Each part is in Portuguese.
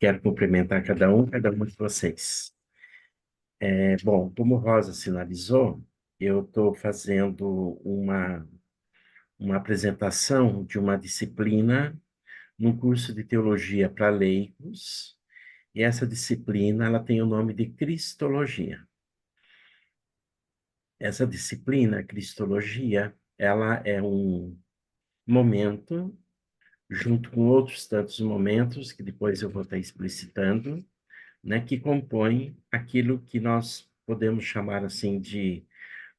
Quero cumprimentar cada um de vocês. Bom, como Rosa sinalizou, eu estou fazendo uma apresentação de uma disciplina num curso de teologia para leigos, e essa disciplina ela tem o nome de Cristologia. Essa disciplina, Cristologia, ela é um momento, junto com outros tantos momentos, que depois eu vou estar explicitando, né, que compõe aquilo que nós podemos chamar assim de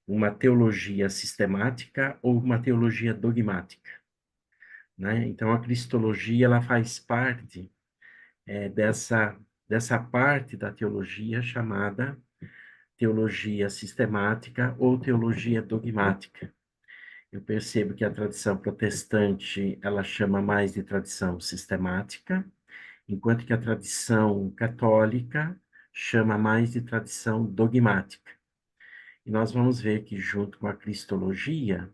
uma teologia sistemática ou uma teologia dogmática, né? Então a cristologia ela faz parte dessa parte da teologia chamada teologia sistemática ou teologia dogmática. Eu percebo que a tradição protestante ela chama mais de tradição sistemática, enquanto que a tradição católica chama mais de tradição dogmática. E nós vamos ver que, junto com a cristologia,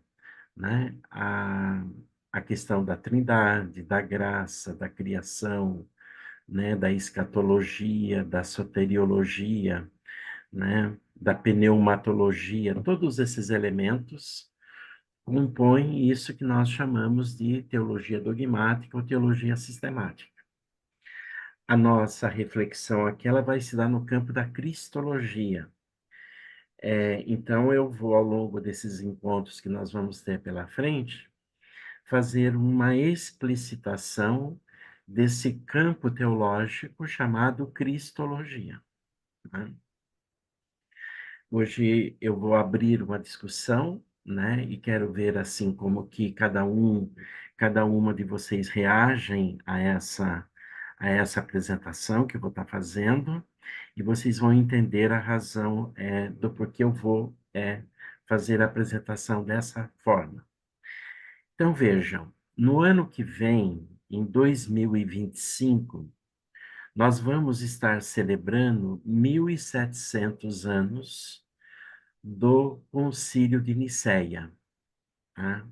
né, a questão da trindade, da graça, da criação, né, da escatologia, da soteriologia, né, da pneumatologia, todos esses elementos compõem isso que nós chamamos de teologia dogmática ou teologia sistemática. A nossa reflexão aqui ela vai se dar no campo da cristologia. Então, eu vou, ao longo desses encontros que nós vamos ter pela frente, fazer uma explicitação desse campo teológico chamado cristologia, né? Hoje eu vou abrir uma discussão, né? E quero ver assim como que cada uma de vocês reagem a essa apresentação que eu vou estar fazendo, e vocês vão entender a razão do porquê eu vou fazer a apresentação dessa forma. Então vejam, no ano que vem, em 2025, nós vamos estar celebrando 1700 anos do Concílio de Nicéia, tá?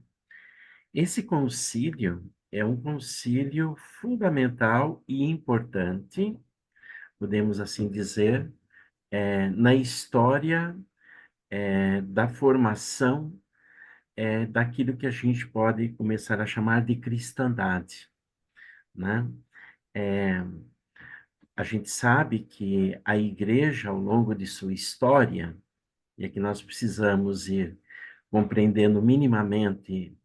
Esse concílio é um concílio fundamental e importante, podemos assim dizer, na história da formação daquilo que a gente pode começar a chamar de cristandade, né? É, a gente sabe que a igreja, ao longo de sua história, e aqui nós precisamos ir compreendendo minimamente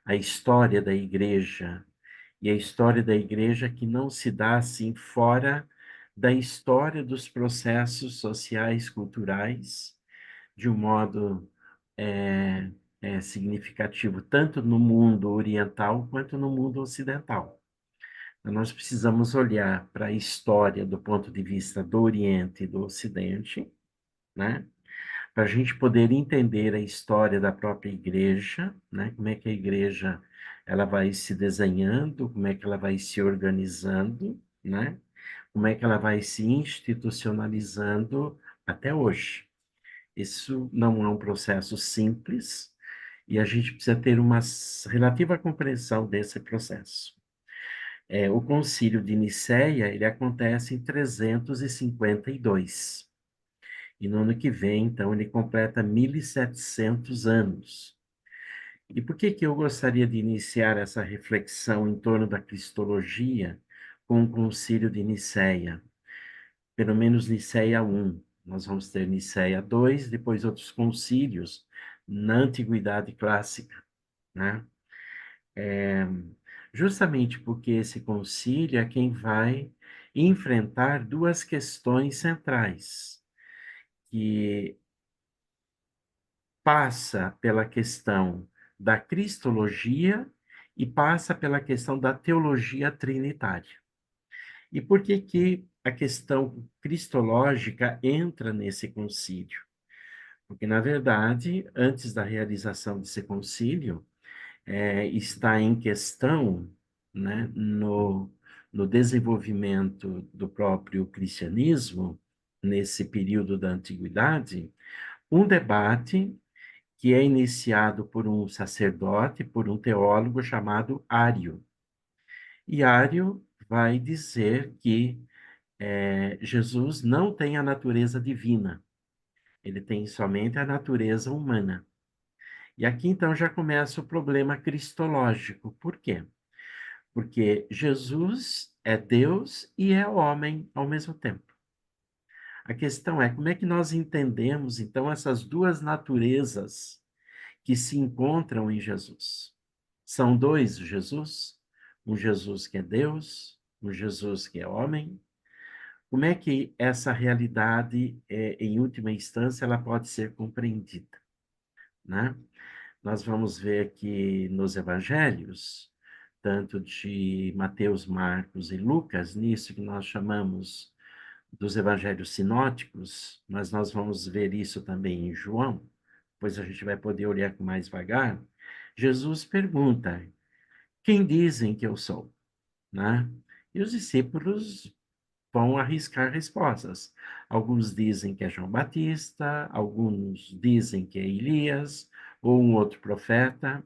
a história da igreja, e a história da igreja que não se dá assim fora da história dos processos sociais, culturais, de um modo é, significativo, tanto no mundo oriental quanto no mundo ocidental. Então, nós precisamos olhar para a história do ponto de vista do Oriente e do Ocidente, né? Para a gente poder entender a história da própria igreja, né? Como é que a igreja ela vai se desenhando, como é que ela vai se organizando, né? Como é que ela vai se institucionalizando até hoje. Isso não é um processo simples e a gente precisa ter uma relativa compreensão desse processo. O Concílio de Nicéia, ele acontece em 352. E no ano que vem, então, ele completa 1700 anos. E por que que eu gostaria de iniciar essa reflexão em torno da cristologia com o Concílio de Nicéia? Pelo menos Nicéia I. Nós vamos ter Nicéia II, depois outros concílios na Antiguidade Clássica, né? Justamente porque esse concílio é quem vai enfrentar duas questões centrais, que passa pela questão da cristologia e passa pela questão da teologia trinitária. E por que que a questão cristológica entra nesse concílio? Porque, na verdade, antes da realização desse concílio, está em questão, né, no desenvolvimento do próprio cristianismo, nesse período da antiguidade, um debate que é iniciado por um sacerdote, por um teólogo chamado Ário. E Ário vai dizer que Jesus não tem a natureza divina, ele tem somente a natureza humana. E aqui então já começa o problema cristológico. Por quê? Porque Jesus é Deus e é homem ao mesmo tempo. A questão é como é que nós entendemos então essas duas naturezas que se encontram em Jesus? São dois Jesus? Um Jesus que é Deus, um Jesus que é homem? Como é que essa realidade, em última instância, ela pode ser compreendida, né? Nós vamos ver aqui nos evangelhos, tanto de Mateus, Marcos e Lucas, nisso que nós chamamos dos evangelhos sinóticos, mas nós vamos ver isso também em João, pois a gente vai poder olhar com mais vagar. Jesus pergunta: quem dizem que eu sou? Né? E os discípulos vão arriscar respostas. Alguns dizem que é João Batista, alguns dizem que é Elias, ou um outro profeta.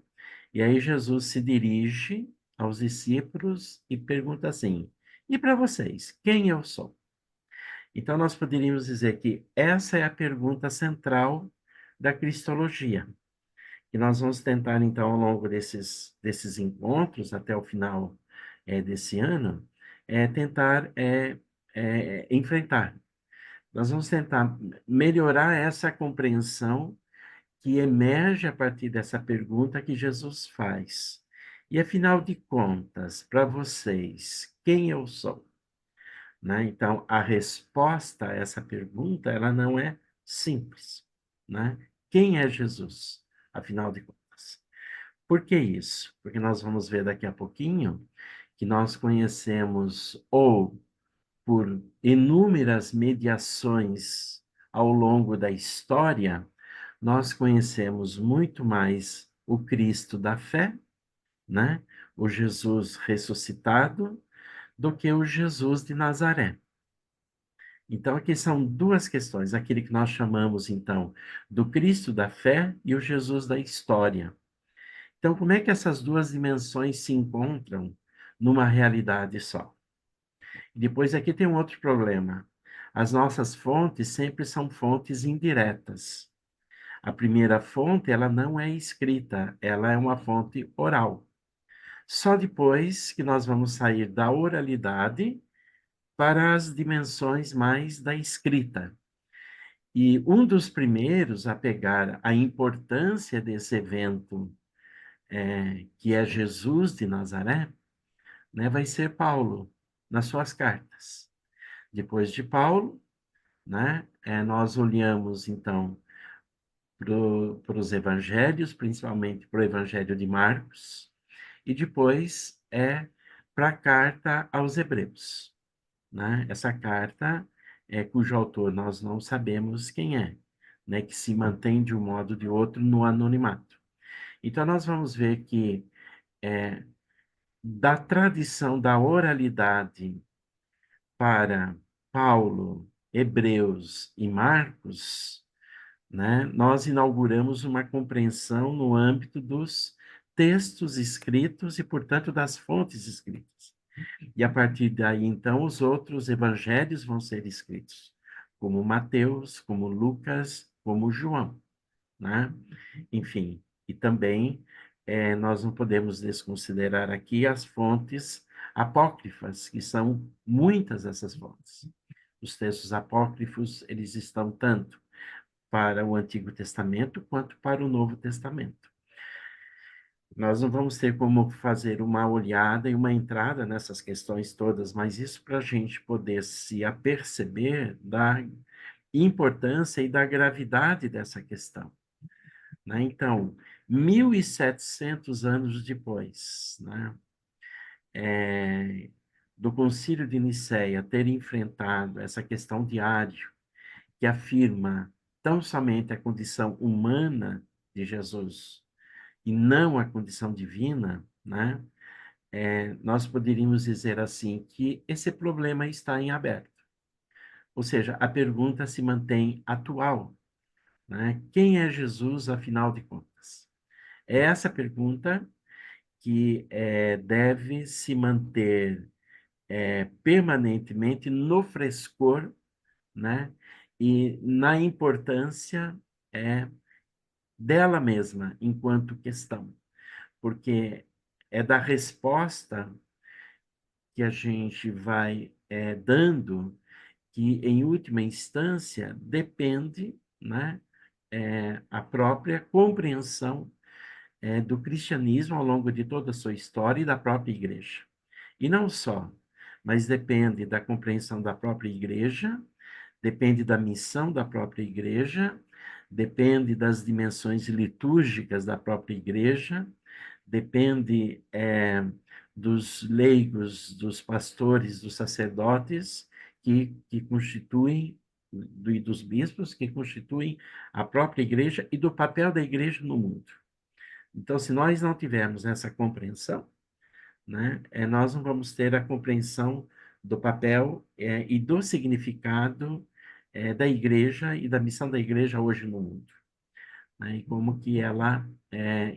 E aí Jesus se dirige aos discípulos e pergunta assim: e para vocês, quem eu sou? Então, nós poderíamos dizer que essa é a pergunta central da cristologia. E nós vamos tentar, então, ao longo desses encontros, até o final desse ano, tentar enfrentar. Nós vamos tentar melhorar essa compreensão que emerge a partir dessa pergunta que Jesus faz. E, afinal de contas, para vocês, quem eu sou? Né? Então, a resposta a essa pergunta, ela não é simples, né? Quem é Jesus, afinal de contas? Por que isso? Porque nós vamos ver daqui a pouquinho que nós conhecemos, ou por inúmeras mediações ao longo da história, nós conhecemos muito mais o Cristo da fé, né? O Jesus ressuscitado, do que o Jesus de Nazaré. Então, aqui são duas questões: aquele que nós chamamos, então, do Cristo da fé e o Jesus da história. Então, como é que essas duas dimensões se encontram numa realidade só? Depois, aqui tem um outro problema. As nossas fontes sempre são fontes indiretas. A primeira fonte, ela não é escrita, ela é uma fonte oral. Só depois que nós vamos sair da oralidade para as dimensões mais da escrita. E um dos primeiros a pegar a importância desse evento, que é Jesus de Nazaré, né, vai ser Paulo, nas suas cartas. Depois de Paulo, né, nós olhamos, então, para os evangelhos, principalmente para o evangelho de Marcos, e depois para a carta aos Hebreus. Né? Essa carta, cujo autor nós não sabemos quem é, né? Que se mantém de um modo ou de outro no anonimato. Então, nós vamos ver que da tradição da oralidade para Paulo, Hebreus e Marcos, né? Nós inauguramos uma compreensão no âmbito dos textos escritos e, portanto, das fontes escritas. E a partir daí, então, os outros evangelhos vão ser escritos, como Mateus, como Lucas, como João, né? Enfim, e também nós não podemos desconsiderar aqui as fontes apócrifas, que são muitas essas fontes. Os textos apócrifos, eles estão tanto para o Antigo Testamento quanto para o Novo Testamento. Nós não vamos ter como fazer uma olhada e uma entrada nessas questões todas, mas isso para a gente poder se aperceber da importância e da gravidade dessa questão. Né? Então, 1.700 anos depois, né, do Concílio de Nicéia ter enfrentado essa questão de Ário, que afirma tão somente a condição humana de Jesus e não a condição divina, né? Nós poderíamos dizer assim que esse problema está em aberto. Ou seja, a pergunta se mantém atual, né? Quem é Jesus, afinal de contas? É essa pergunta que deve se manter permanentemente no frescor, né? E na importância é, dela mesma enquanto questão, porque é da resposta que a gente vai dando que, em última instância, depende, né, a própria compreensão do cristianismo ao longo de toda a sua história e da própria igreja. E não só, mas depende da compreensão da própria igreja, depende da missão da própria igreja, depende das dimensões litúrgicas da própria igreja, depende dos leigos, dos pastores, dos sacerdotes que constituem, e dos bispos que constituem a própria igreja e do papel da igreja no mundo. Então, se nós não tivermos essa compreensão, né, nós não vamos ter a compreensão do papel e do significado da igreja e da missão da igreja hoje no mundo, né, e como que ela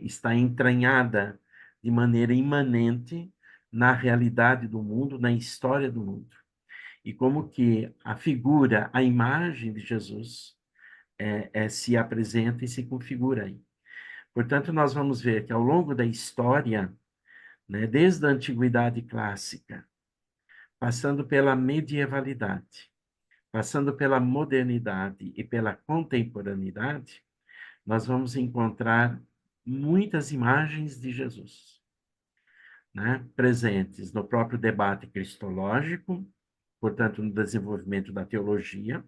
está entranhada de maneira imanente na realidade do mundo, na história do mundo, e como que a figura, a imagem de Jesus se apresenta e se configura aí. Portanto, nós vamos ver que ao longo da história, né, desde a antiguidade clássica, passando pela medievalidade, passando pela modernidade e pela contemporaneidade, nós vamos encontrar muitas imagens de Jesus, né, presentes no próprio debate cristológico, portanto, no desenvolvimento da teologia,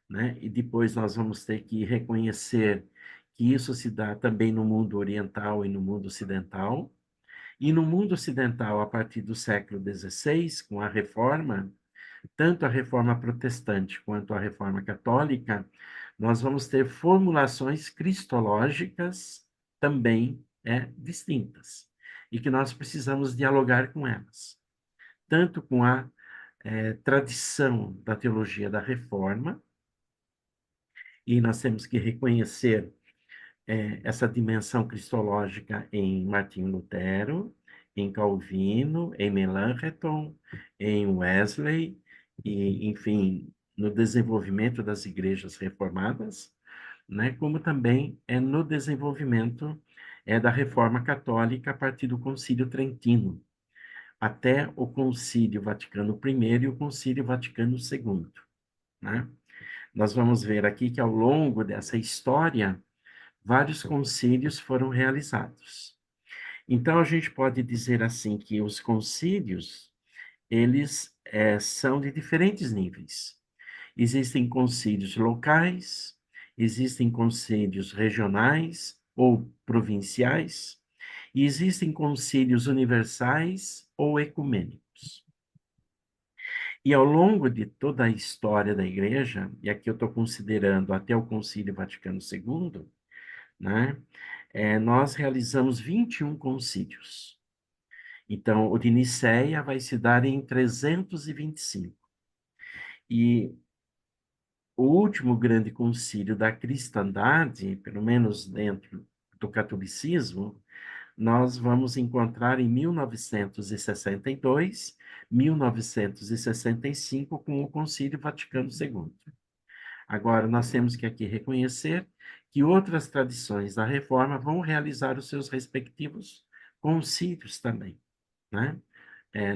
né, e depois nós vamos ter que reconhecer que isso se dá também no mundo oriental e no mundo ocidental. E no mundo ocidental, a partir do século XVI, com a Reforma, tanto a Reforma Protestante quanto a Reforma Católica, nós vamos ter formulações cristológicas também distintas, e que nós precisamos dialogar com elas, tanto com a tradição da teologia da Reforma, e nós temos que reconhecer essa dimensão cristológica em Martinho Lutero, em Calvino, em Melanchthon, em Wesley, e, enfim, no desenvolvimento das igrejas reformadas, né, como também no desenvolvimento da Reforma Católica a partir do Concílio Trentino, até o Concílio Vaticano I e o Concílio Vaticano II, né? Nós vamos ver aqui que ao longo dessa história, vários concílios foram realizados. Então, a gente pode dizer assim que os concílios, eles são de diferentes níveis. Existem concílios locais, existem concílios regionais ou provinciais, e existem concílios universais ou ecumênicos. E ao longo de toda a história da Igreja, e aqui eu estou considerando até o Concílio Vaticano II, né? Nós realizamos 21 concílios. Então, o de Nicéia vai se dar em 325. E o último grande concílio da cristandade, pelo menos dentro do catolicismo, nós vamos encontrar em 1962, 1965, com o Concílio Vaticano II. Agora, nós temos que aqui reconhecer que outras tradições da reforma vão realizar os seus respectivos concílios também, né?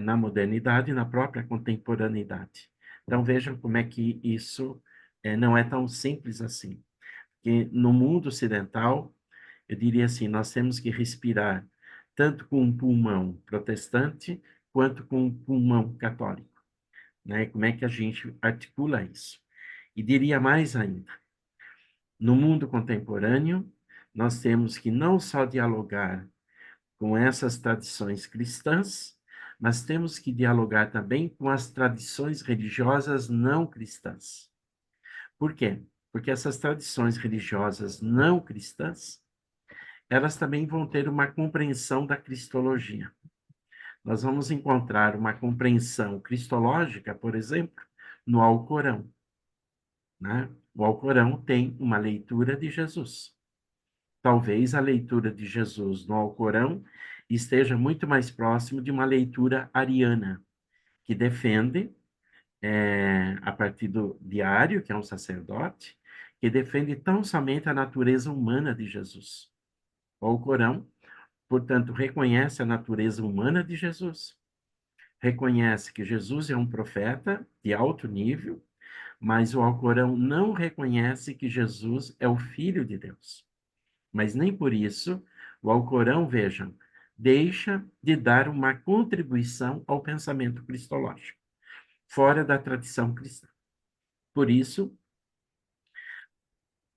Na modernidade e na própria contemporaneidade. Então, vejam como é que isso não é tão simples assim. Porque no mundo ocidental, eu diria assim, nós temos que respirar tanto com um pulmão protestante quanto com um pulmão católico, né? Como é que a gente articula isso? E diria mais ainda, no mundo contemporâneo, nós temos que não só dialogar com essas tradições cristãs, mas temos que dialogar também com as tradições religiosas não cristãs. Por quê? Porque essas tradições religiosas não cristãs, elas também vão ter uma compreensão da cristologia. Nós vamos encontrar uma compreensão cristológica, por exemplo, no Alcorão, né? O Alcorão tem uma leitura de Jesus. Talvez a leitura de Jesus no Alcorão esteja muito mais próximo de uma leitura ariana, que defende, a partir do Diário, que é um sacerdote, que defende tão somente a natureza humana de Jesus. O Alcorão, portanto, reconhece a natureza humana de Jesus, reconhece que Jesus é um profeta de alto nível, mas o Alcorão não reconhece que Jesus é o Filho de Deus. Mas nem por isso o Alcorão, vejam, deixa de dar uma contribuição ao pensamento cristológico, fora da tradição cristã. Por isso,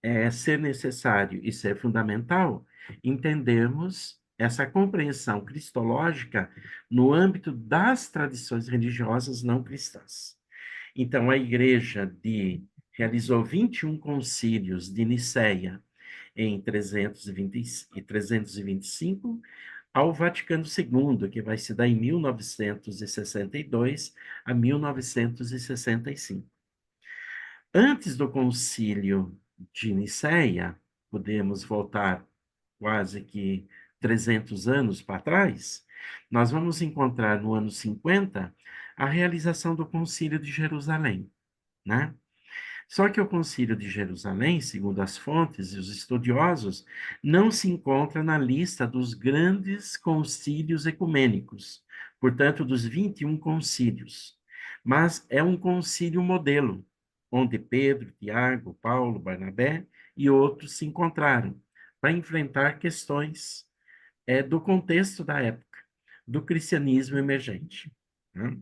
é ser necessário e ser fundamental entendermos essa compreensão cristológica no âmbito das tradições religiosas não cristãs. Então, a Igreja realizou 21 concílios de Nicéia em 320 e 325, ao Vaticano II, que vai se dar em 1962 a 1965. Antes do concílio de Nicéia, podemos voltar quase que 300 anos para trás, nós vamos encontrar no ano 50 a realização do concílio de Jerusalém, né? Só que o Concílio de Jerusalém, segundo as fontes e os estudiosos, não se encontra na lista dos grandes concílios ecumênicos, portanto, dos 21 concílios, mas é um concílio modelo, onde Pedro, Tiago, Paulo, Barnabé e outros se encontraram para enfrentar questões do contexto da época, do cristianismo emergente, né?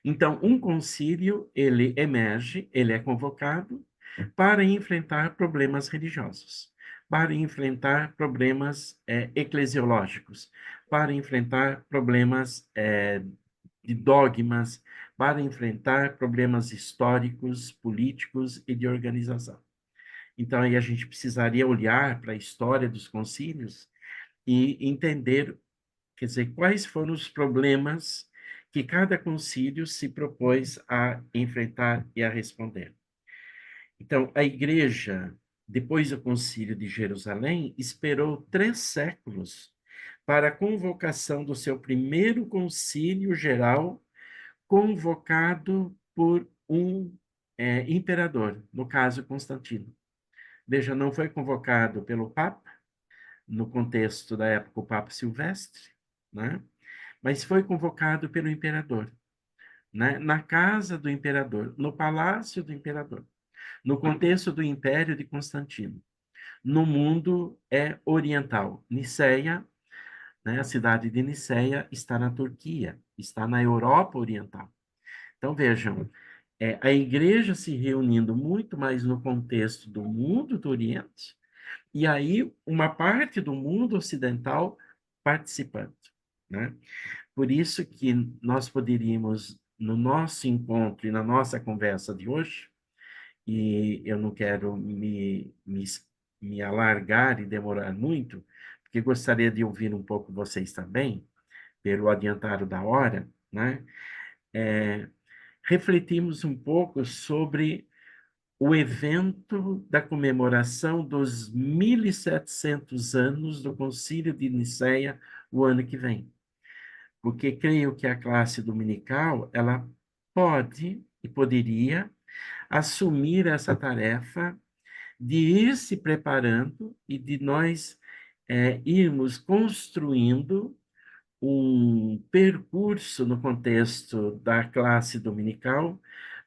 Então, um concílio, ele emerge, ele é convocado para enfrentar problemas religiosos, para enfrentar problemas eclesiológicos, para enfrentar problemas de dogmas, para enfrentar problemas históricos, políticos e de organização. Então, aí a gente precisaria olhar para a história dos concílios e entender, quer dizer, quais foram os problemas que cada concílio se propôs a enfrentar e a responder. Então, a igreja, depois do concílio de Jerusalém, esperou 3 séculos para a convocação do seu primeiro concílio geral, convocado por um imperador, no caso Constantino. Veja, não foi convocado pelo Papa, no contexto da época, o Papa Silvestre, né? Mas foi convocado pelo imperador, né? Na casa do imperador, no palácio do imperador, no contexto do Império de Constantino, no mundo oriental. Niceia, né? A cidade de Niceia está na Turquia, está na Europa Oriental. Então vejam, a igreja se reunindo muito mais no contexto do mundo do Oriente, e aí uma parte do mundo ocidental participando, né? Por isso que nós poderíamos, no nosso encontro e na nossa conversa de hoje, e eu não quero me alargar e demorar muito, porque gostaria de ouvir um pouco vocês também, pelo adiantado da hora, né? Refletimos um pouco sobre o evento da comemoração dos 1700 anos do Concílio de Nicéia, o ano que vem. Porque creio que a classe dominical, ela pode e poderia assumir essa tarefa de ir se preparando e de nós irmos construindo um percurso no contexto da classe dominical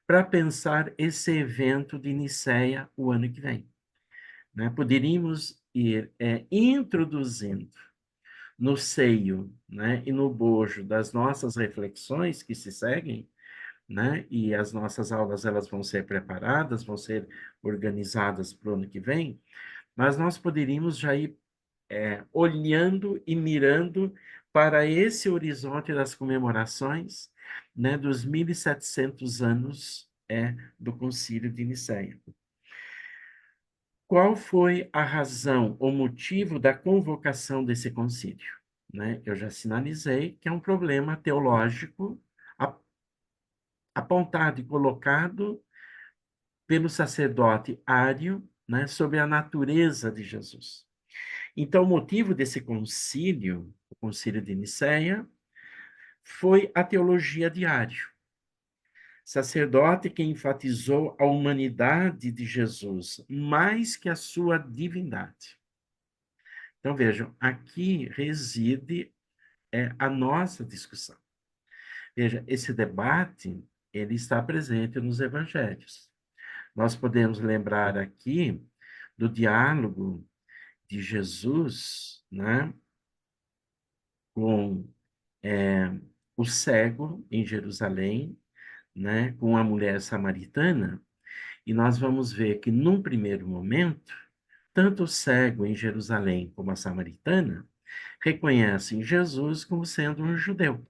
para pensar esse evento de Nicéia o ano que vem, né? Poderíamos ir introduzindo no seio, né, e no bojo das nossas reflexões que se seguem, né, e as nossas aulas elas vão ser preparadas, vão ser organizadas para o ano que vem, mas nós poderíamos já ir olhando e mirando para esse horizonte das comemorações, né, dos 1700 anos do Concílio de Nicéia. Qual foi a razão, o motivo da convocação desse concílio? Né? Eu já sinalizei que é um problema teológico apontado e colocado pelo sacerdote Ário, né, sobre a natureza de Jesus. Então, o motivo desse concílio, o concílio de Nicéia, foi a teologia diária. Sacerdote que enfatizou a humanidade de Jesus mais que a sua divindade. Então, vejam, aqui reside a nossa discussão. Veja, esse debate, ele está presente nos evangelhos. Nós podemos lembrar aqui do diálogo de Jesus, né, com o cego em Jerusalém, né, com a mulher samaritana, e nós vamos ver que, num primeiro momento, tanto o cego em Jerusalém como a samaritana reconhecem Jesus como sendo um judeu.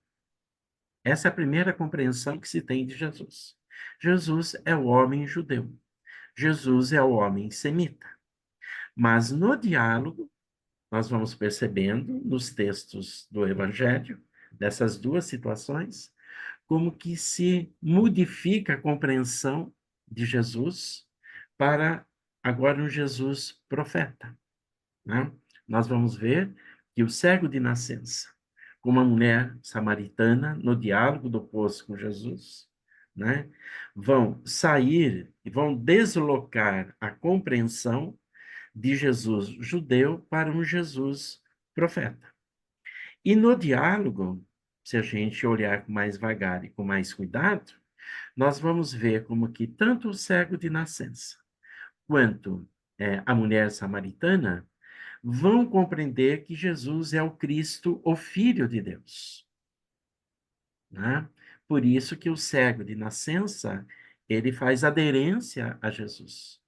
Essa é a primeira compreensão que se tem de Jesus. Jesus é o homem judeu. Jesus é o homem semita. Mas no diálogo, nós vamos percebendo nos textos do Evangelho, dessas duas situações, como que se modifica a compreensão de Jesus para agora um Jesus profeta, né? Nós vamos ver que o cego de nascença, com uma mulher samaritana, no diálogo do poço com Jesus, né, vão sair e vão deslocar a compreensão de Jesus judeu para um Jesus profeta. E no diálogo, se a gente olhar com mais vagar e com mais cuidado, nós vamos ver como que tanto o cego de nascença quanto a mulher samaritana vão compreender que Jesus é o Cristo, o Filho de Deus, né? Por isso que o cego de nascença, ele faz aderência a Jesus,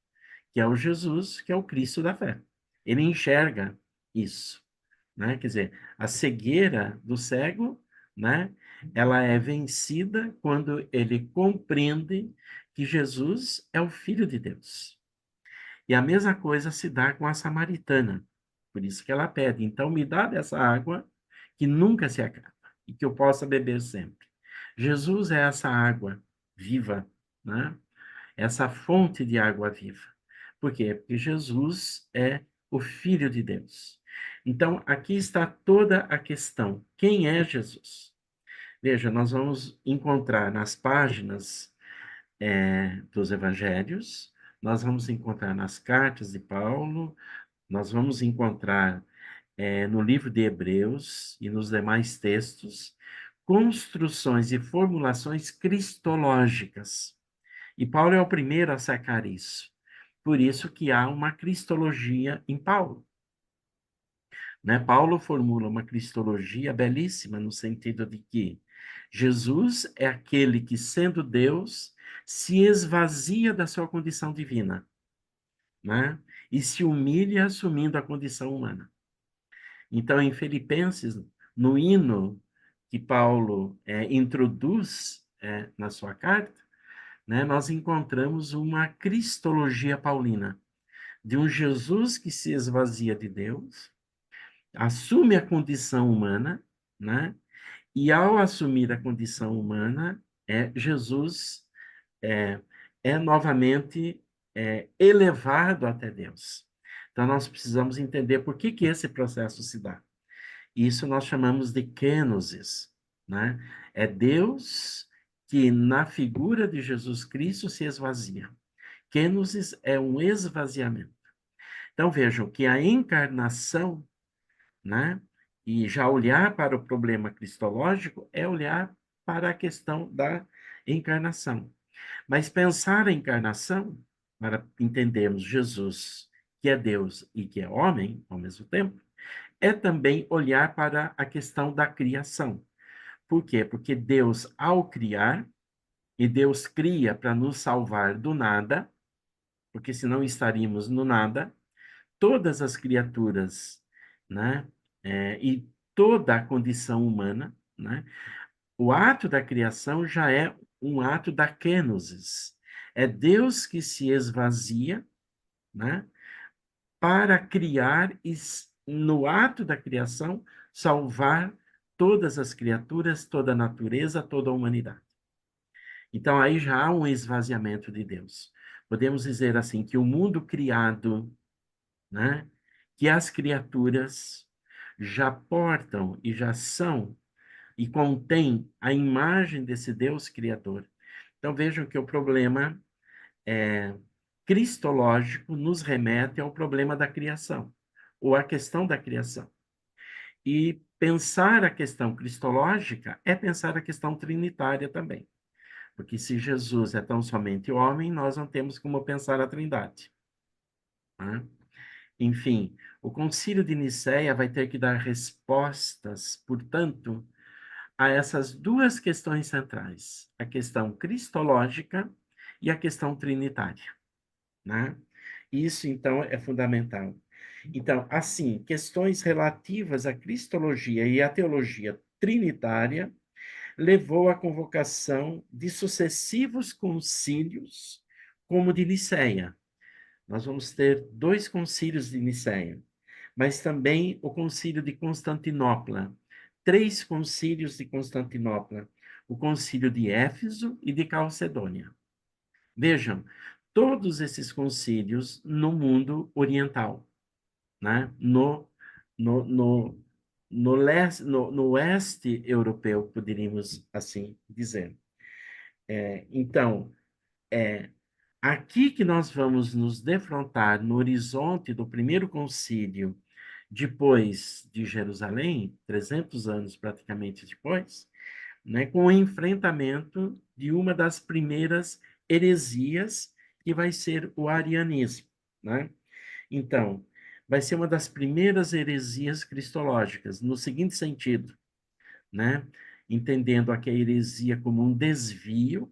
que é o Jesus, que é o Cristo da fé. Ele enxerga isso, né? Quer dizer, a cegueira do cego, né? Ela é vencida quando ele compreende que Jesus é o Filho de Deus. E a mesma coisa se dá com a samaritana. Por isso que ela pede, então me dá dessa água que nunca se acaba e que eu possa beber sempre. Jesus é essa água viva, né? Essa fonte de água viva. Por quê? Porque Jesus é o Filho de Deus. Então, aqui está toda a questão. Quem é Jesus? Veja, nós vamos encontrar nas páginas dos evangelhos, nós vamos encontrar nas cartas de Paulo, nós vamos encontrar no livro de Hebreus e nos demais textos, construções e formulações cristológicas. E Paulo é o primeiro a sacar isso. Por isso que há uma cristologia em Paulo. Né? Paulo formula uma cristologia belíssima, no sentido de que Jesus é aquele que, sendo Deus, se esvazia da sua condição divina, né? E se humilha assumindo a condição humana. Então, em Filipenses, no hino que Paulo introduz na sua carta, né, nós encontramos uma cristologia paulina, de um Jesus que se esvazia de Deus, assume a condição humana, né? E ao assumir a condição humana, Jesus é, novamente elevado até Deus. Então, nós precisamos entender por que esse processo se dá. Isso nós chamamos de kenosis, né? É Deus que, na figura de Jesus Cristo, se esvazia. Kenosis é um esvaziamento. Então, vejam que a encarnação, né? E já olhar para o problema cristológico é olhar para a questão da encarnação. Mas pensar a encarnação, para entendermos Jesus, que é Deus e que é homem ao mesmo tempo, é também olhar para a questão da criação. Por quê? Porque Deus, ao criar, e Deus cria para nos salvar do nada, porque senão estaríamos no nada, todas as criaturas, né? E toda a condição humana, né? O ato da criação já é um ato da kenosis. É Deus que se esvazia, né? Para criar e, no ato da criação, salvar todas as criaturas, toda a natureza, toda a humanidade. Então, aí já há um esvaziamento de Deus. Podemos dizer assim, que o mundo criado, né, que as criaturas já portam e já são, e contém a imagem desse Deus criador. Então vejam que o problema cristológico nos remete ao problema da criação, ou à questão da criação. E pensar a questão cristológica é pensar a questão trinitária também. Porque se Jesus é tão somente homem, nós não temos como pensar a Trindade. Né? Enfim, o Concílio de Nicéia vai ter que dar respostas, portanto, a essas duas questões centrais: a questão cristológica e a questão trinitária. Né? Isso, então, é fundamental. Então, assim, questões relativas à cristologia e à teologia trinitária levou à convocação de sucessivos concílios, como o de Nicéia. Nós vamos ter dois concílios de Nicéia, mas também o concílio de Constantinopla, três concílios de Constantinopla, o concílio de Éfeso e de Calcedônia. Vejam, todos esses concílios no mundo oriental, né? No, no, no oeste europeu, poderíamos assim dizer. Então, é aqui que nós vamos nos defrontar no horizonte do primeiro concílio, depois de Jerusalém, 300 anos praticamente depois, né, com o enfrentamento de uma das primeiras heresias, que vai ser o arianismo. Né? Então, vai ser uma das primeiras heresias cristológicas, no seguinte sentido, né? Entendendo aqui a heresia como um desvio,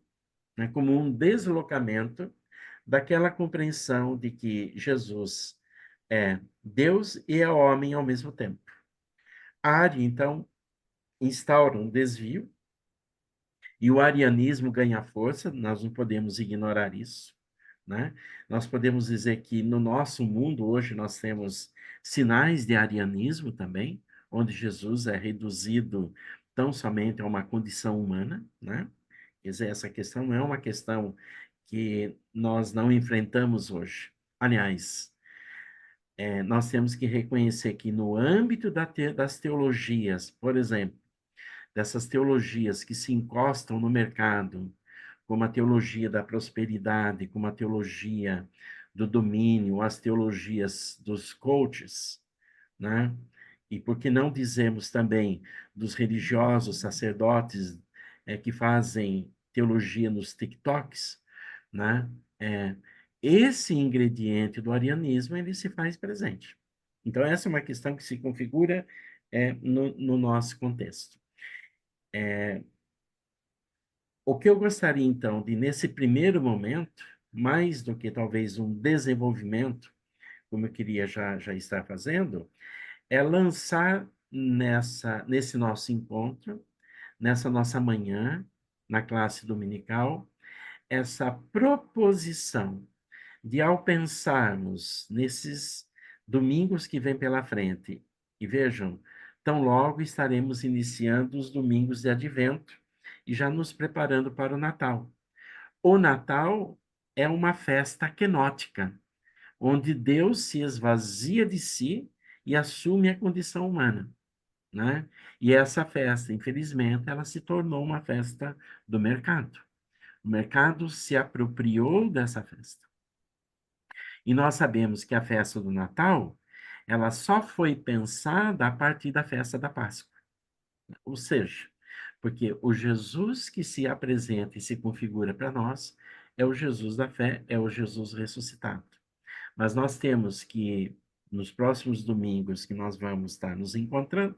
né? Como um deslocamento daquela compreensão de que Jesus é Deus e é homem ao mesmo tempo. A área, então, instaura um desvio, e o arianismo ganha força, nós não podemos ignorar isso, né? Nós podemos dizer que no nosso mundo hoje nós temos sinais de arianismo também, onde Jesus é reduzido tão somente a uma condição humana, né? Quer dizer, essa questão não é uma questão que nós não enfrentamos hoje. Aliás, nós temos que reconhecer que no âmbito das teologias, por exemplo, dessas teologias que se encostam no mercado, como a teologia da prosperidade, como a teologia do domínio, as teologias dos coaches, né? E por que não dizemos também dos religiosos, sacerdotes, que fazem teologia nos TikToks, né? É, esse ingrediente do arianismo, ele se faz presente. Então, essa é uma questão que se configura no nosso contexto. O que eu gostaria, então, de, nesse primeiro momento, mais do que talvez um desenvolvimento, como eu queria já estar fazendo, é lançar nesse nosso encontro, nessa nossa manhã, na classe dominical, essa proposição de, ao pensarmos nesses domingos que vêm pela frente, e vejam, tão logo estaremos iniciando os domingos de advento e já nos preparando para o Natal. O Natal é uma festa quenótica, onde Deus se esvazia de si e assume a condição humana, né? E essa festa, infelizmente, ela se tornou uma festa do mercado. O mercado se apropriou dessa festa. E nós sabemos que a festa do Natal, ela só foi pensada a partir da festa da Páscoa. Ou seja, porque o Jesus que se apresenta e se configura para nós é o Jesus da fé, é o Jesus ressuscitado. Mas nós temos que, nos próximos domingos que nós vamos estar nos encontrando,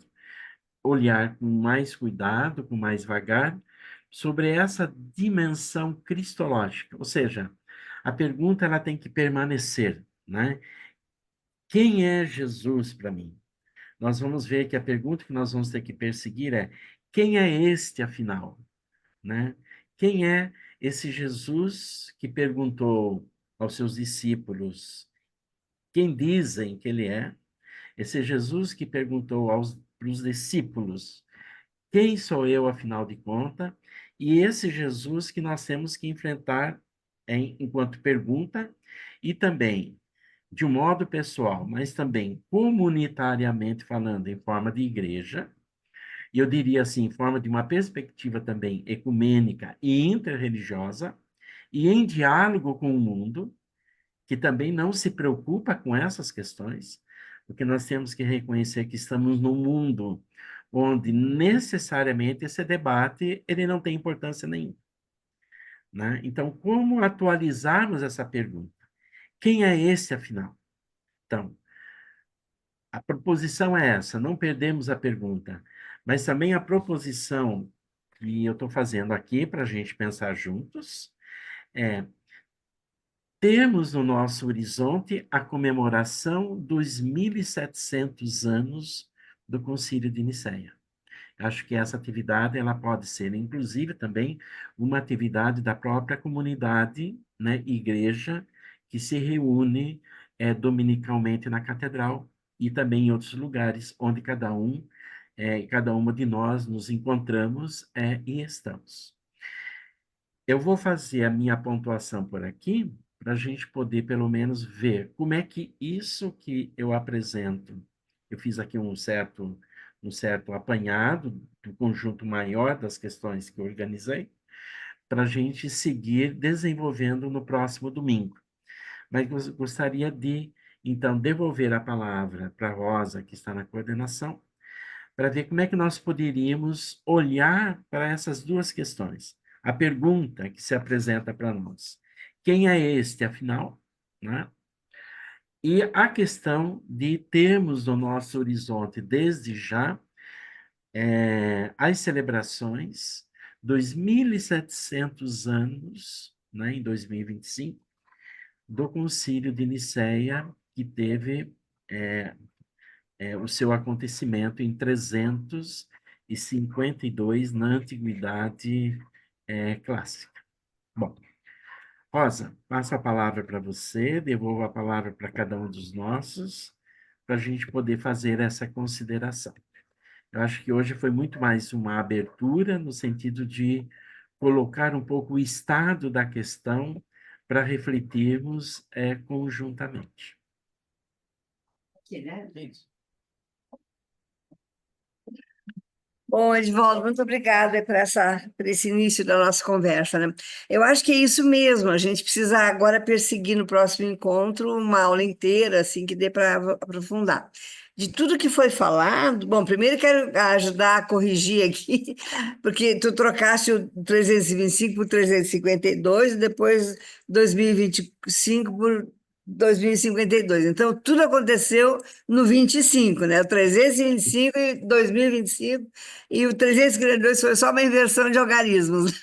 olhar com mais cuidado, com mais vagar, sobre essa dimensão cristológica. Ou seja, a pergunta ela tem que permanecer, né? Quem é Jesus para mim? Nós vamos ver que a pergunta que nós vamos ter que perseguir é: quem é este, afinal? Né? Quem é esse Jesus que perguntou aos seus discípulos quem dizem que ele é? Esse Jesus que perguntou para os discípulos quem sou eu, afinal de contas? E esse Jesus que nós temos que enfrentar enquanto pergunta e também de um modo pessoal, mas também comunitariamente falando, em forma de igreja, e eu diria assim, em forma de uma perspectiva também ecumênica e interreligiosa, e em diálogo com o mundo, que também não se preocupa com essas questões, porque nós temos que reconhecer que estamos num mundo onde necessariamente esse debate ele não tem importância nenhuma, né? Então, como atualizarmos essa pergunta? Quem é esse, afinal? Então, a proposição é essa, não perdemos a pergunta, mas também a proposição que eu estou fazendo aqui para a gente pensar juntos é temos no nosso horizonte a comemoração dos 1.700 anos do Concílio de Nicéia. Acho que essa atividade ela pode ser, inclusive, também uma atividade da própria comunidade, né, igreja, que se reúne dominicalmente na catedral e também em outros lugares onde cada uma de nós nos encontramos e estamos. Eu vou fazer a minha pontuação por aqui, para a gente poder, pelo menos, ver como é que isso que eu apresento, eu fiz aqui um certo apanhado do conjunto maior das questões que eu organizei, para a gente seguir desenvolvendo no próximo domingo. Mas gostaria de, então, devolver a palavra para a Rosa, que está na coordenação, para ver como é que nós poderíamos olhar para essas duas questões. A pergunta que se apresenta para nós: quem é este, afinal? Né? E a questão de termos no nosso horizonte, desde já, as celebrações dos 1.700 anos, né, em 2025, do Concílio de Nicéia, que teve o seu acontecimento em 352 na Antiguidade Clássica. Bom, Rosa, passo a palavra para você, devolvo a palavra para cada um dos nossos, para a gente poder fazer essa consideração. Eu acho que hoje foi muito mais uma abertura no sentido de colocar um pouco o estado da questão para refletirmos conjuntamente. Aqui, né? Isso. Bom, Edvaldo, muito obrigada por esse início da nossa conversa, né? Eu acho que é isso mesmo, a gente precisa agora perseguir no próximo encontro uma aula inteira, assim, que dê para aprofundar. De tudo que foi falado, bom, primeiro quero ajudar a corrigir aqui, porque tu trocaste o 325 por 352 e depois 2025 por 2052. Então, tudo aconteceu no 25, né? O 325 e 2025 e o 352 foi só uma inversão de algarismos.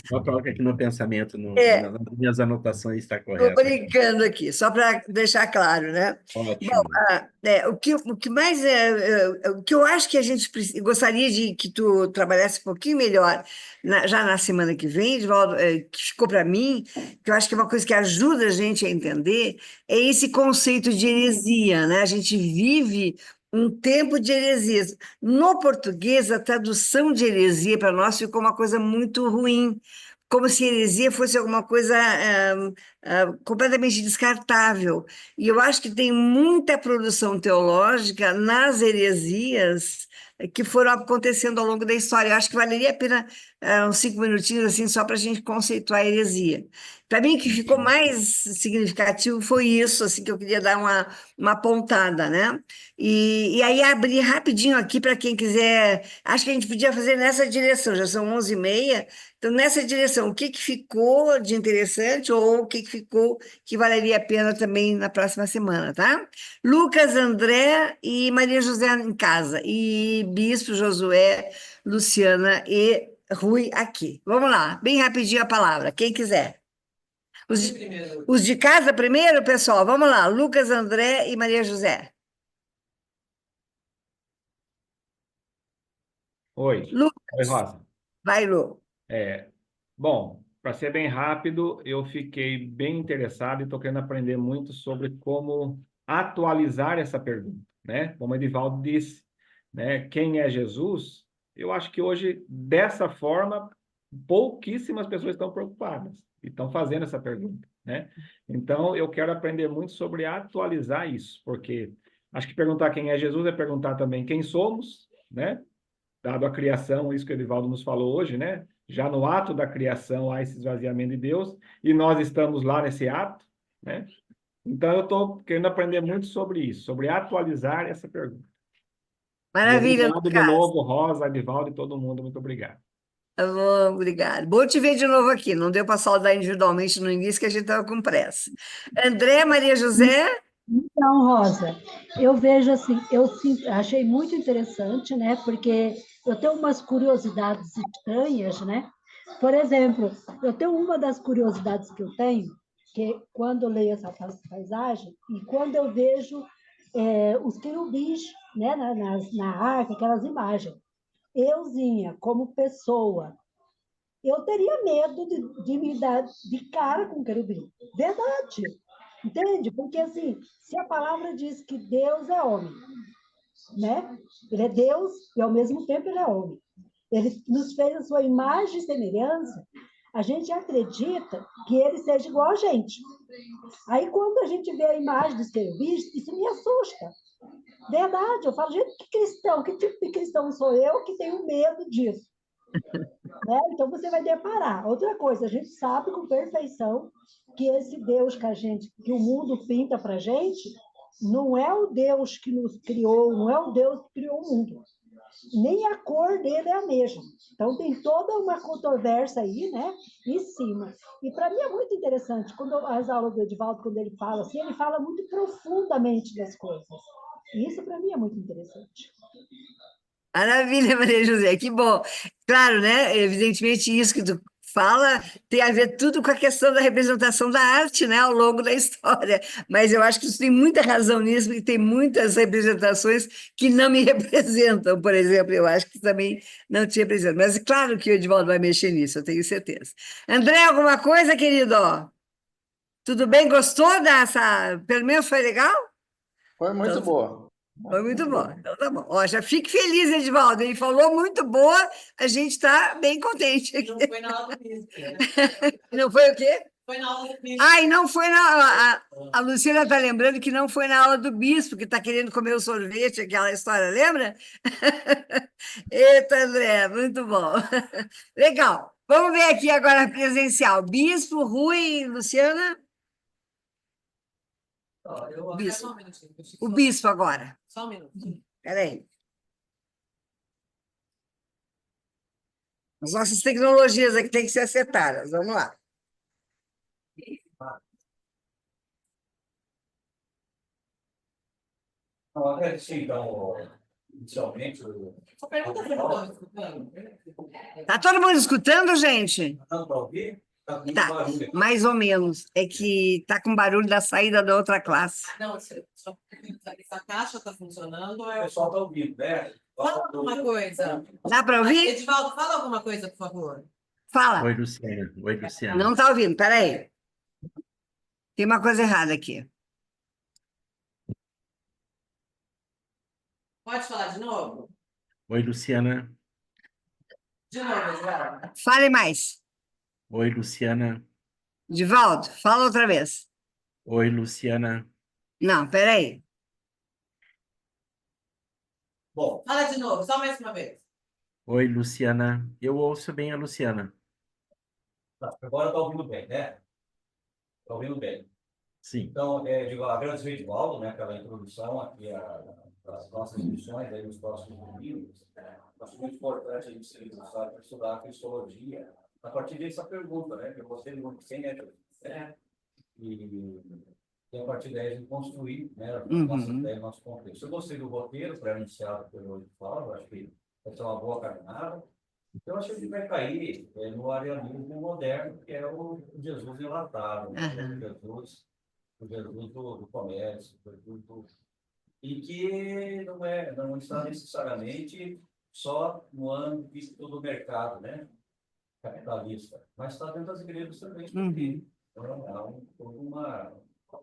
Só coloca aqui no pensamento, É, nas minhas anotações está estou correto aqui. brincando aqui, só para deixar claro, né? Bom, Ótimo. o que mais o que eu acho que a gente gostaria de que tu trabalhasse um pouquinho melhor já na semana que vem, Edvaldo, que ficou para mim, que eu acho que é uma coisa que ajuda a gente a entender, é esse conceito de heresia, né? A gente vive um tempo de heresias. No português, a tradução de heresia para nós ficou uma coisa muito ruim, como se heresia fosse alguma coisa completamente descartável. E eu acho que tem muita produção teológica nas heresias que foram acontecendo ao longo da história. Eu acho que valeria a pena uns 5 minutinhos assim só para a gente conceituar a heresia. Para mim, o que ficou mais significativo foi isso, assim, que eu queria dar uma pontada, né? E aí abrir rapidinho aqui para quem quiser. Acho que a gente podia fazer nessa direção, já são 11h30. Então, nessa direção, o que que ficou de interessante ou o que que ficou que valeria a pena também na próxima semana, tá? Lucas, André e Maria José em casa, e Bispo, Josué, Luciana e Rui aqui. Vamos lá, bem rapidinho a palavra, quem quiser. Os de casa primeiro, pessoal, vamos lá. Lucas, André e Maria José. Oi, oi, Lucas, Rosa. vai, Lu. É, bom, para ser bem rápido, eu fiquei bem interessado e estou querendo aprender muito sobre como atualizar essa pergunta, né? Como o Edivaldo disse, né? Quem é Jesus? Eu acho que hoje, dessa forma, pouquíssimas pessoas estão preocupadas e estão fazendo essa pergunta, né? Então, eu quero aprender muito sobre atualizar isso, porque acho que perguntar quem é Jesus é perguntar também quem somos, né? dado a criação, isso que o Edivaldo nos falou hoje, né? Já no ato da criação há esse esvaziamento de Deus, e nós estamos lá nesse ato, né? Então, eu estou querendo aprender muito sobre isso, sobre atualizar essa pergunta. E Maravilha, obrigado de Lucas. novo, Rosa, Edivaldo e todo mundo. Muito obrigado. Tá bom, obrigado. Bom te ver de novo aqui. Não deu para saudar individualmente no início, que a gente estava com pressa. André, Maria José. Então, Rosa, eu vejo assim, achei muito interessante, né? Porque eu tenho umas curiosidades estranhas, né? Por exemplo, eu tenho uma das curiosidades que eu tenho, que quando eu leio essa paisagem e quando eu vejo os querubins, né? Na arca, aquelas imagens. Euzinha, como pessoa, eu teria medo de me dar de cara com o querubim. Verdade. Entende? Porque, assim, se a palavra diz que Deus é homem, né? Ele é Deus e, ao mesmo tempo, ele é homem. Ele nos fez a sua imagem e semelhança. A gente acredita que ele seja igual a gente. Aí, quando a gente vê a imagem dos querubins, isso me assusta. Verdade. Eu falo, gente, que cristão, que tipo de cristão sou eu que tenho medo disso? Né? Então, você vai deparar. Outra coisa, a gente sabe com perfeição que esse Deus que o mundo pinta para a gente, não é o Deus que nos criou, não é o Deus que criou o mundo. Nem a cor dele é a mesma. Então, tem toda uma controvérsia aí, né? Em cima. E, para mim, é muito interessante, as aulas do Edivaldo, quando ele fala assim, ele fala muito profundamente das coisas. E isso, para mim, é muito interessante. Maravilha, Maria José, que bom. Claro, né? Evidentemente, isso que tu fala tem a ver tudo com a questão da representação da arte, né, ao longo da história. Mas eu acho que tu tem muita razão nisso, porque tem muitas representações que não me representam, por exemplo. Eu acho que também não te representam. Mas claro que o Edvaldo vai mexer nisso, eu tenho certeza. André, alguma coisa, querido? Tudo bem? Gostou dessa? Pelo menos foi legal? Foi muito Então, boa. foi Muito, muito muito bom. boa. Então tá bom. Ó, já fique feliz, Edivaldo. Ele falou muito boa, a gente está bem contente aqui. Não foi na aula do bispo, né? Não foi o quê? Foi na aula do bispo. Ai, não foi na. A Luciana está lembrando que não foi na aula do bispo, que está querendo comer o sorvete, aquela história, lembra? Eita, André, muito bom. Legal. Vamos ver aqui agora presencial. Bispo, Rui, Luciana? Ó, eu vou Bispo. só um minutinho. O bispo agora. Só um minutinho. Peraí. As nossas tecnologias aqui têm que ser acertadas. Vamos lá. Não, agradecer, então, inicialmente, Só pergunta se eu estou escutando. Tá todo mundo escutando, gente? dando para ouvir, está com muito Tá, barulho aqui. mais ou menos. É que tá com barulho da saída da outra classe. Não, só essa caixa está funcionando. O pessoal está ouvindo, né? Fala alguma coisa. Dá para ouvir? Edivaldo, fala alguma coisa, por favor. Fala. Oi, Luciana. Oi, Luciana. Não tá ouvindo, peraí. Tem uma coisa errada aqui. Pode falar de novo? Oi, Luciana. De novo, Edivaldo. Fale mais. Oi, Luciana. Divaldo, fala outra vez. Oi, Luciana. Não, peraí. Bom, Fala de novo, só mais uma vez. Oi, Luciana. Eu ouço bem a Luciana. tá, agora está ouvindo bem, né? Está ouvindo bem. Sim. Então, digo, agradecer, Edivaldo, né, pela introdução aqui às nossas missões aí nos próximos domingos. Acho muito importante a gente se debruçar para estudar a cristologia a partir dessa pergunta, né? Que eu gostei muito, quem é Deus? E a partir daí a gente construir, né, a nossa ideia, nosso contexto. Eu gostei do roteiro pré-anunciado pelo Edivaldo, acho que vai ser uma boa caminhada. Então, acho que a gente vai cair no arianismo moderno, que é o Jesus enlatado, né? O Jesus do comércio, e que não está necessariamente só no âmbito do mercado, né, capitalista, mas está dentro das igrejas também. Então, há toda uma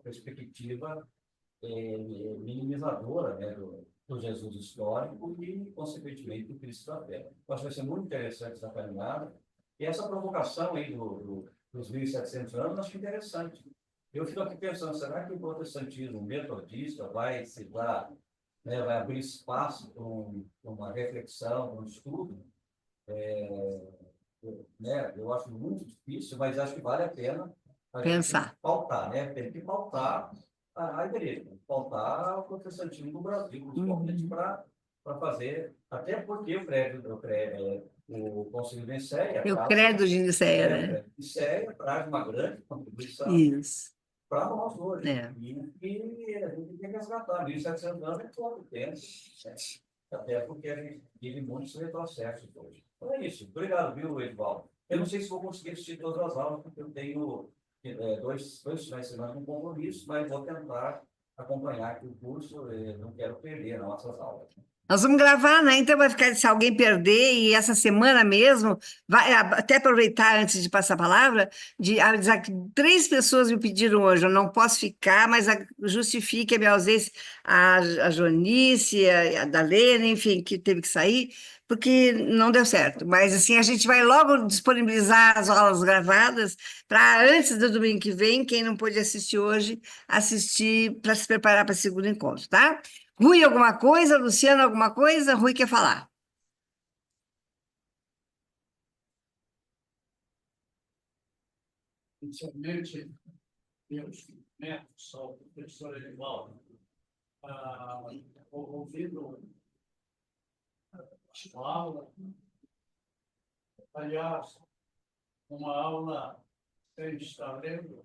perspectiva minimizadora, né, do Jesus histórico e, consequentemente, do Cristo da fé. Eu acho que vai ser muito interessante essa caminhada. E essa provocação aí dos 1.700 anos, eu acho interessante. Eu fico aqui pensando, será que o protestantismo metodista vai se dar né, vai abrir espaço para uma reflexão, para um estudo, né, eu acho muito difícil, mas acho que vale a pena a gente Pensar. pautar, né? Tem que pautar a igreja, pautar o protestantismo do Brasil, principalmente para fazer, até porque o Concílio de Nicéia O traz, credo de Nicéia, o né? Credo de Nicéia traz uma grande contribuição Isso. para nós hoje. É. E a gente tem que resgatar. 1.700 anos é pouco tempo, né? Até porque a gente vive muitos retrocessos hoje. Então é isso. Obrigado, viu, Edivaldo? Eu não sei se vou conseguir assistir todas as aulas, porque eu tenho dois finais de semana com compromisso, mas vou tentar acompanhar aqui o curso. Não quero perder nossas aulas. Nós vamos gravar, né? Então vai ficar, se alguém perder, e essa semana mesmo, vai até aproveitar antes de passar a palavra, de avisar que 3 pessoas me pediram hoje, eu não posso ficar, mas justifique a minha ausência, a Jonice, a Dalene, enfim, que teve que sair, porque não deu certo. Mas assim, a gente vai logo disponibilizar as aulas gravadas para antes do domingo que vem, quem não pôde assistir hoje, assistir para se preparar para o segundo encontro, tá? Rui, alguma coisa? Luciano, alguma coisa? Rui quer falar. Inicialmente, meus netos, ao professor Edivaldo, ouvindo a sua aula, aliás, uma aula que a gente está lendo,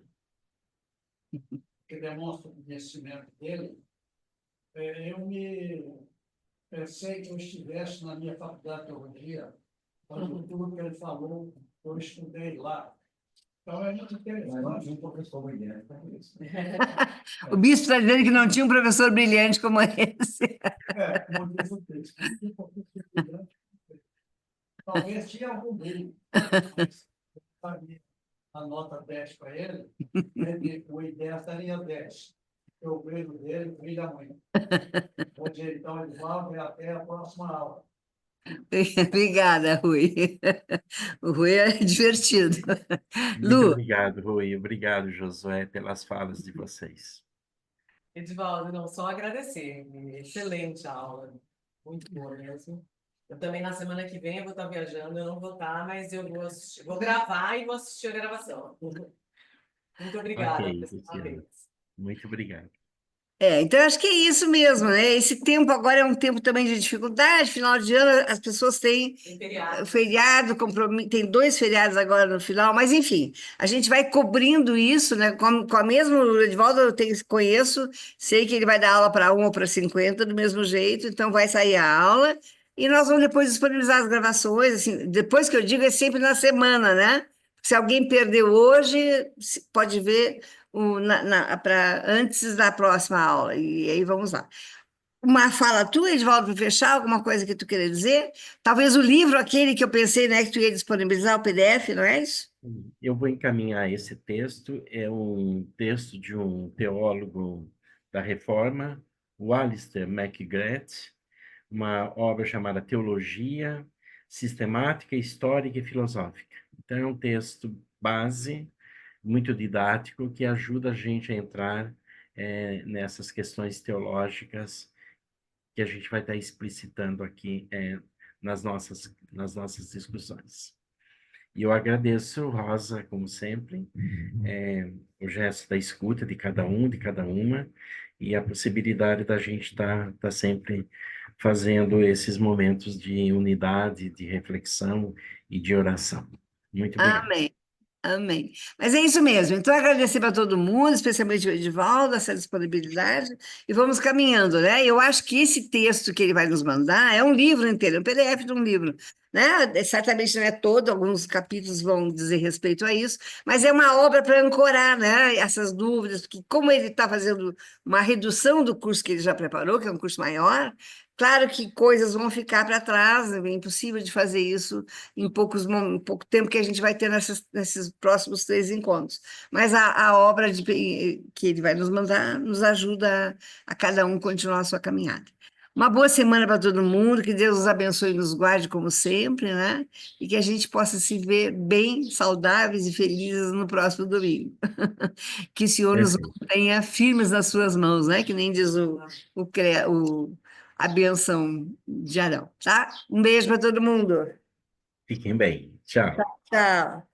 que demonstra o conhecimento dele, eu pensei que eu estivesse na minha faculdade de teologia, quando tudo que ele falou, eu estudei lá. Então, é muito interessante. Um professor brilhante para isso. O bispo está dizendo que não tinha um professor brilhante como esse. Como diz o texto. Talvez tinha algum brilho. A nota 10 para ele, o ideia estaria 10. O brilho dele brilha muito. Onde então ele vai até a próxima aula. Obrigada, Rui. O Rui é divertido. Muito Lu, obrigado, Rui. Obrigado, Josué, pelas falas de vocês. Edivaldo, não, só agradecer. Excelente aula. Muito boa mesmo. Eu também, na semana que vem, eu vou estar viajando, eu não vou estar, mas eu vou assistir, vou gravar e vou assistir a gravação. Muito obrigada Ok, mais uma Luciana. vez. Muito obrigado. então acho que é isso mesmo, né? Esse tempo agora é um tempo também de dificuldade, final de ano, as pessoas têm Tem feriado. feriado, tem 2 feriados agora no final, mas enfim, a gente vai cobrindo isso, né? Com a mesma, o Edivaldo conheço, sei que ele vai dar aula para 1 ou para 50 do mesmo jeito, então vai sair a aula e nós vamos depois disponibilizar as gravações, assim, depois que eu digo é sempre na semana, né? Se alguém perdeu hoje, pode ver antes da próxima aula, e aí vamos lá. Uma fala tua, Edvaldo, para fechar, alguma coisa que tu queria dizer? Talvez o livro, aquele que eu pensei, né, que tu ia disponibilizar, o PDF, não é isso? Eu vou encaminhar esse texto, é um texto de um teólogo da Reforma, o Alistair McGrath, uma obra chamada Teologia Sistemática, Histórica e Filosófica. Então, é um texto base, muito didático, que ajuda a gente a entrar nessas questões teológicas que a gente vai estar explicitando aqui nas nossas discussões. E eu agradeço, Rosa, como sempre, o gesto da escuta de cada um, de cada uma, e a possibilidade da gente estar sempre fazendo esses momentos de unidade, de reflexão e de oração. Muito obrigado. Amém. Amém. Mas é isso mesmo. Então, agradecer para todo mundo, especialmente o Edivaldo, essa disponibilidade, e vamos caminhando, né? Eu acho que esse texto que ele vai nos mandar é um livro inteiro, é um PDF de um livro, né? Certamente não é todo, alguns capítulos vão dizer respeito a isso, mas é uma obra para ancorar, né? Essas dúvidas, porque como ele está fazendo uma redução do curso que ele já preparou, que é um curso maior, claro que coisas vão ficar para trás, é impossível de fazer isso em pouco tempo que a gente vai ter nesses próximos 3 encontros. Mas a obra que ele vai nos mandar nos ajuda a cada um continuar a sua caminhada. Uma boa semana para todo mundo, que Deus os abençoe e nos guarde como sempre, né? E que a gente possa se ver bem, saudáveis e felizes no próximo domingo. Que o Senhor nos Perfeito. mantenha firmes nas suas mãos, né? Que nem diz o a bênção de Arão, tá? Um beijo para todo mundo. Fiquem bem. Tchau. Tchau.